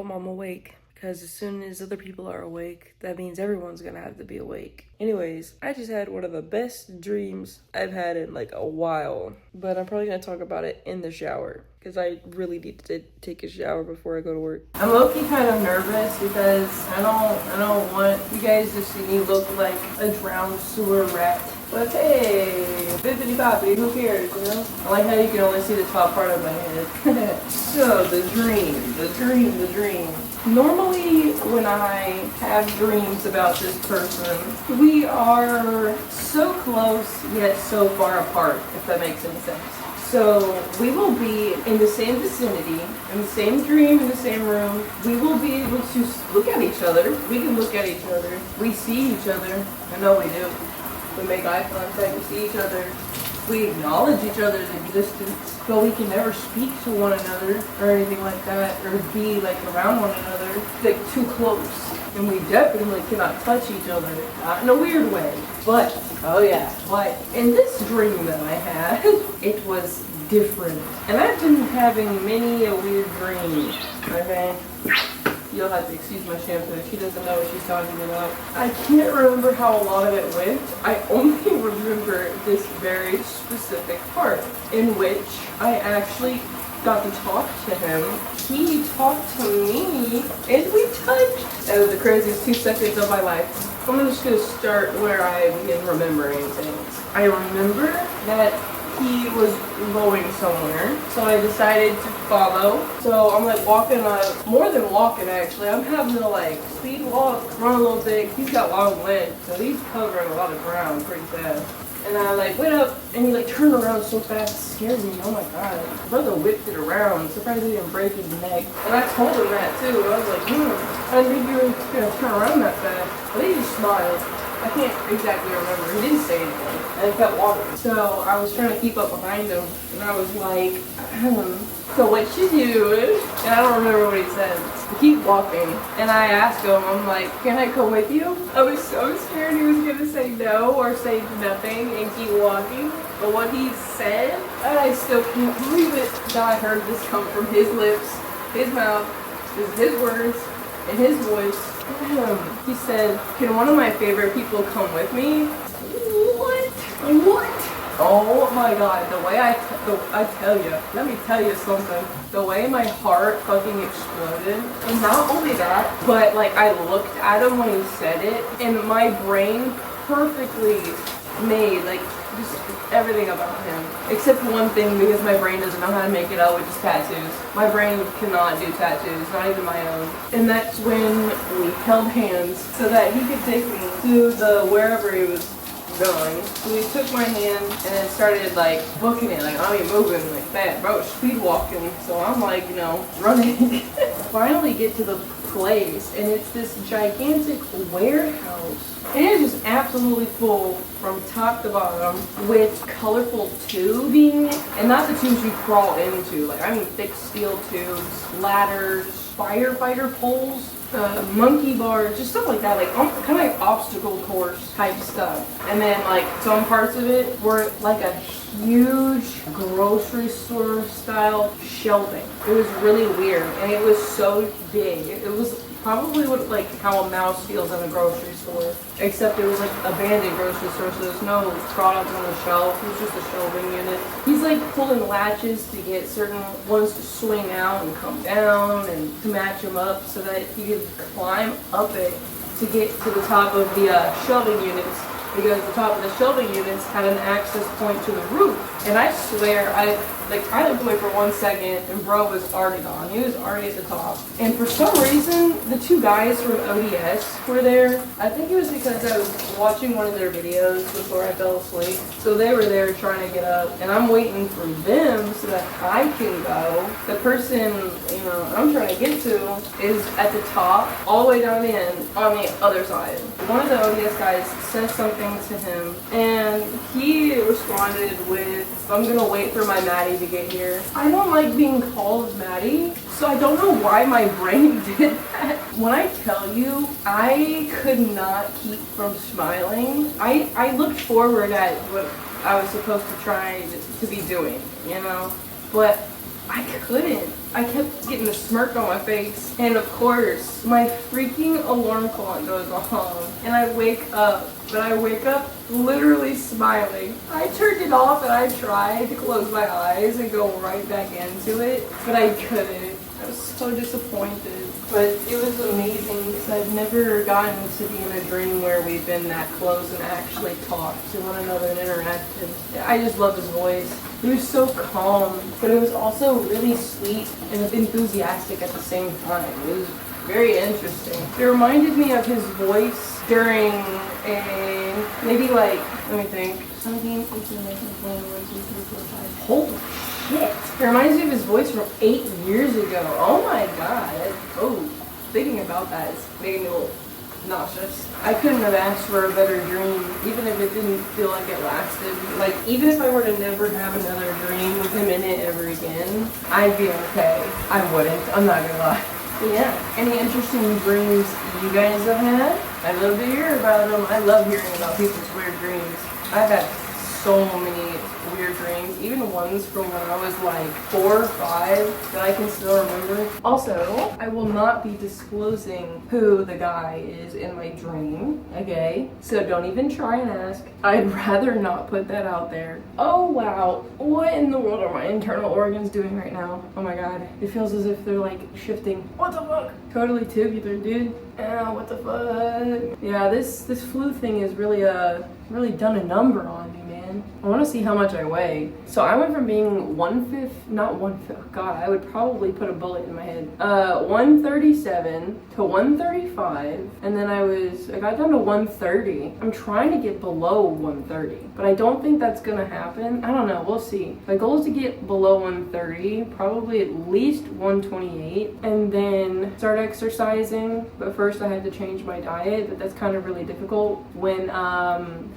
Well, I'm awake. Because as soon as other people are awake, that means everyone's gonna have to be awake. Anyways, I just had one of the best dreams I've had in like a while. But I'm probably gonna talk about it in the shower. Because I really need to take a shower before I go to work. I'm low-key kind of nervous because I don't want you guys to see me look like a drowned sewer rat. But hey, bippity boppity, who cares, you know? I like how you can only see the top part of my head. So, the dream. Normally, when I have dreams about this person, we are so close yet so far apart, if that makes any sense. So we will be in the same vicinity, in the same dream, in the same room. We will be able to look at each other. We can look at each other. We see each other. I know we do. We make eye contact. We see each other. We acknowledge each other's existence, but we can never speak to one another or anything like that, or be like around one another, like too close. And we definitely cannot touch each other, not in a weird way. But, oh yeah, but in this dream that I had, it was different. And I've been having many a weird dream, okay? You'll have to excuse my shampoo. She doesn't know what she's talking about. I can't remember how a lot of it went. I only remember this very specific part in which I actually got to talk to him. He talked to me and we touched. That was the craziest 2 seconds of my life. I'm just gonna start where I begin remembering things. I remember that he was going somewhere, so I decided to follow. So I'm like walking more than walking actually. I'm having to like speed walk, run a little bit. He's got long legs, so he's covering a lot of ground pretty fast. And I like went up and he like turned around so fast, it scared me. Oh my god. My brother whipped it around. Surprised he didn't break his neck. And I told him that too. I was like, I didn't think you were gonna turn around that fast. But he just smiled. I can't exactly remember. He didn't say anything. And he kept walking. So I was trying to keep up behind him. And I was like, so what you doing? And I don't remember what he said. We keep walking. And I asked him, I'm like, can I come with you? I was so scared he was going to say no or say nothing and keep walking. But what he said, I still can't believe it. That I heard this come from his lips, his mouth, his words, and his voice. He said, can one of my favorite people come with me? What? Oh my god, the way I tell you, let me tell you something. The way my heart fucking exploded. And not only that, but like I looked at him when he said it, and my brain perfectly made like just everything about him. Except one thing, because my brain doesn't know how to make it out, which is tattoos. My brain cannot do tattoos, not even my own. And that's when we held hands so that he could take me to the wherever he was going. So he took my hand and then started like booking it, like I'm moving like that, bro, speed walking. So I'm like, running. Finally get to the place and it's this gigantic warehouse. And it's just absolutely full from top to bottom with colorful tubing, and not the tubes you crawl into, like I mean thick steel tubes, ladders, firefighter poles, monkey bars, just stuff like that, like kind of like obstacle course type stuff. And then like some parts of it were like a huge grocery store style shelving. It was really weird and it was so big. It was probably what like how a mouse feels in a grocery store, except it was like abandoned grocery store, so there's no products on the shelf. It was just a shelving unit. He's like pulling latches to get certain ones to swing out and come down and to match them up so that he could climb up it to get to the top of the shelving units, because the top of the shelving units had an access point to the roof. And I swear, I looked away for 1 second and bro was already gone. He was already at the top. And for some reason, the two guys from ODS were there. I think it was because I was watching one of their videos before I fell asleep. So they were there trying to get up. And I'm waiting for them so that I can go. The person, I'm trying to get to is at the top, all the way down the end, on the other side. One of the ODS guys said something to him, and he responded with, I'm gonna wait for my Maddie to get here. I don't like being called Maddie, so I don't know why my brain did that. When I tell you, I could not keep from smiling. I looked forward at what I was supposed to try to be doing, but I couldn't. I kept getting a smirk on my face. And of course, my freaking alarm clock goes off. And I wake up, but I wake up literally smiling. I turned it off and I tried to close my eyes and go right back into it, but I couldn't. I was so disappointed. But it was amazing because I've never gotten to be in a dream where we've been that close and actually talked to one another and interacted. I just love his voice. He was so calm, but it was also really sweet and enthusiastic at the same time. It was very interesting. It reminded me of his voice during a, maybe like, let me think, 17, 18, 19, 20, 1, 2, 3, 4, 5. Holy shit. It reminds me of his voice from 8 years ago. Oh my god. Oh, thinking about that is making me a little nauseous. I couldn't have asked for a better dream, even if it didn't feel like it lasted. Like, even if I were to never have another dream with him in it ever again, I'd be okay. I wouldn't. I'm not gonna lie. But yeah, any interesting dreams you guys have had? I'd love to hear about them. I love hearing about people's weird dreams. I've had so many weird dreams, even ones from when I was like 4 or 5 that I can still remember. Also, I will not be disclosing who the guy is in my dream, okay? So don't even try and ask. I'd rather not put that out there. Oh wow, what in the world are my internal organs doing right now? Oh my god, it feels as if they're like shifting. What the fuck? Totally tubular, dude. Ow, what the fuck? Yeah, this flu thing is really done a number on me, man. I want to see how much I weigh. So I went from being 150, god, I would probably put a bullet in my head. 137 to 135, and then I got down to 130. I'm trying to get below 130, but I don't think that's gonna happen. I don't know, we'll see. My goal is to get below 130, probably at least 128, and then start exercising. But first I had to change my diet, but that's kind of really difficult when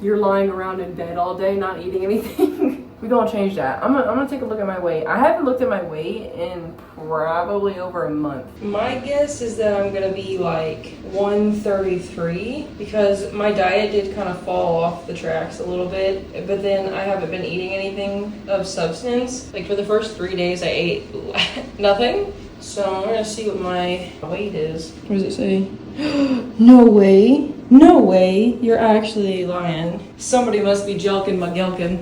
you're lying around in bed all day not eating anything. We're gonna change that. I'm gonna take a look at my weight. I haven't looked at my weight in probably over a month. My guess is that I'm gonna be like 133 because my diet did kind of fall off the tracks a little bit, but then I haven't been eating anything of substance. Like for the first 3 days I ate nothing. So I'm gonna see what my weight is. What does it say? No way. No way. You're actually lying. Somebody must be jelking my gelkin.